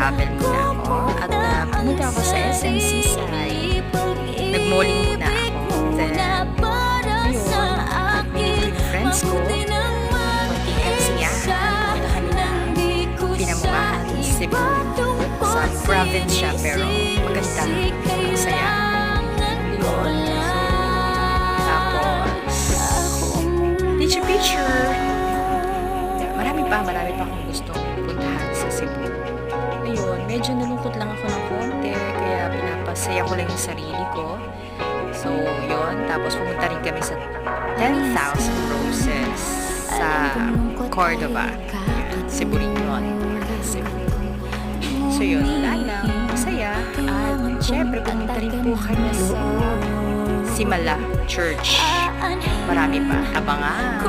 nag-travel muna ako at pumunta ako sa SM Seaside. Nag-malling muna ako. Then, ayun, yung friends ko, konting NCR, pinamuhaan, Cebu. Sa province siya, pero maganda, masaya. Yun. Tapos, picture. Marami pa akong gustong puntahan sa Cebu. Ayun, medyo nalungkot lang ako ng konti, kaya pinapasaya ko lang yung sarili ko. So, yun. Tapos pumunta rin kami sa 10,000 Roses sa Cordova. Cebu rin yun. Cebu. So, yun. Wala lang. Masaya. At syempre, pumunta rin po kami sa Simala Church. Marami pa. Abangan.